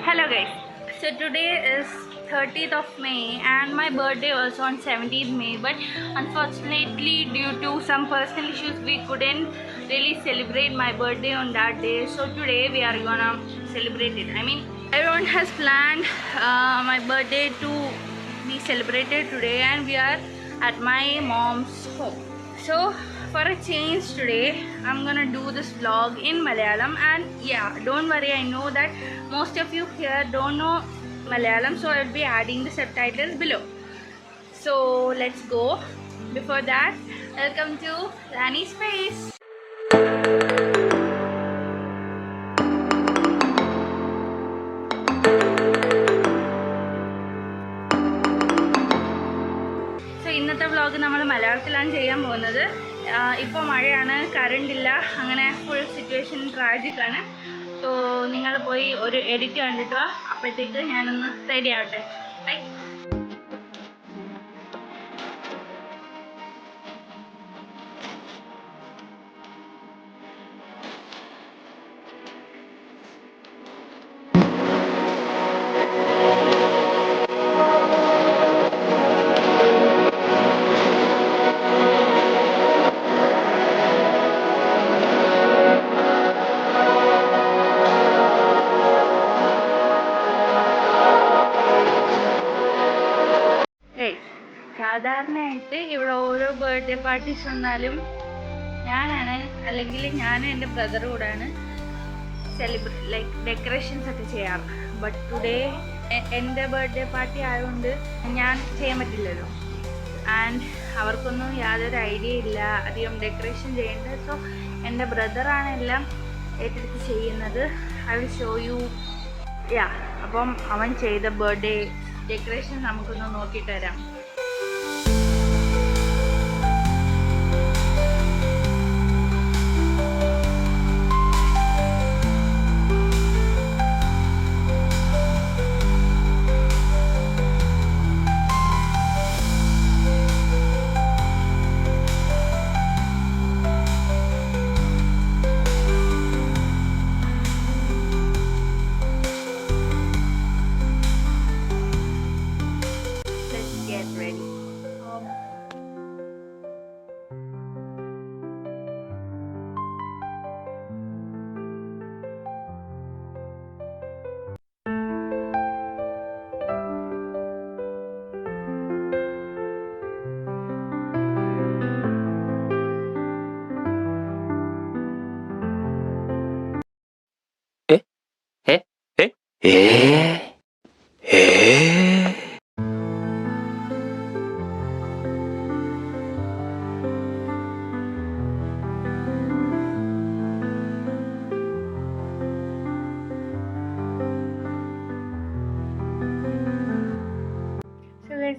Hello guys, so today is 30th of May and my birthday was on 17th May, but unfortunately due to some personal issues we couldn't really celebrate my birthday on that day. So today we are gonna celebrate it. Everyone has planned my birthday to be celebrated today and we are at my mom's home. So for a change today I'm gonna do this vlog in Malayalam, and yeah, don't worry, I know that most of you here don't know Malayalam, so I will be adding the subtitles below. So let's go. Before that, welcome to Rani's Face. So ഇന്നത്തെ vlog നമ്മൾ മലയാളത്തിലാണ് ചെയ്യാൻ പോകുന്നത്. ഇപ്പോൾ മഴയാണ്, current ഇല്ല, അങ്ങനെ full situation tragic ആണ്. സോ നിങ്ങൾ പോയി ഒരു എഡിറ്റ് കണ്ടിട്ട് അപ്പോഴത്തേക്ക് ഞാനൊന്ന് റെഡി ആവട്ടെ. ബൈ. സാധാരണയായിട്ട് ഇവിടെ ഓരോ ബർത്ത്ഡേ പാർട്ടീസ് വന്നാലും ഞാനാണ്, അല്ലെങ്കിൽ ഞാനും എൻ്റെ ബ്രദറും കൂടെയാണ് ഡെക്കറേഷൻസ് ഒക്കെ ചെയ്യാറ്. ബട്ട് ടുഡേ എൻ്റെ ബർത്ത്ഡേ പാർട്ടി ആയതുകൊണ്ട് ഞാൻ ചെയ്യാൻ പറ്റില്ലല്ലോ, ആൻഡ് അവർക്കൊന്നും യാതൊരു ഐഡിയ ഇല്ല അധികം ഡെക്കറേഷൻ ചെയ്യേണ്ടത്. സോ എൻ്റെ ബ്രദറാണ് എല്ലാം ഏറ്റെടുത്ത് ചെയ്യുന്നത്. I will show you. അപ്പം അവൻ ചെയ്ത ബർത്ത്ഡേ ഡെക്കറേഷൻ നമുക്കൊന്ന് നോക്കിയിട്ട് വരാം.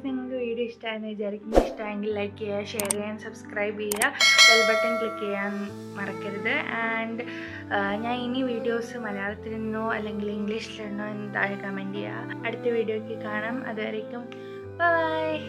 നിങ്ങൾക്ക് വീഡിയോ ഇഷ്ടമായെന്ന് വിചാരിക്കുന്നു. ഇഷ്ടമായെങ്കിൽ ലൈക്ക് ചെയ്യുക, ഷെയർ ചെയ്യാൻ, സബ്സ്ക്രൈബ് ചെയ്യുക, ബെൽ ബട്ടൺ ക്ലിക്ക് ചെയ്യാൻ മറക്കരുത്. ആൻഡ് ഞാൻ ഇനി വീഡിയോസ് മലയാളത്തിൽ നിന്നോ അല്ലെങ്കിൽ ഇംഗ്ലീഷിൽ നിന്നോ എന്ന് താഴെ കമൻറ്റ് ചെയ്യുക. അടുത്ത വീഡിയോയ്ക്ക് കാണാം. അതുവരേക്കും ബൈ.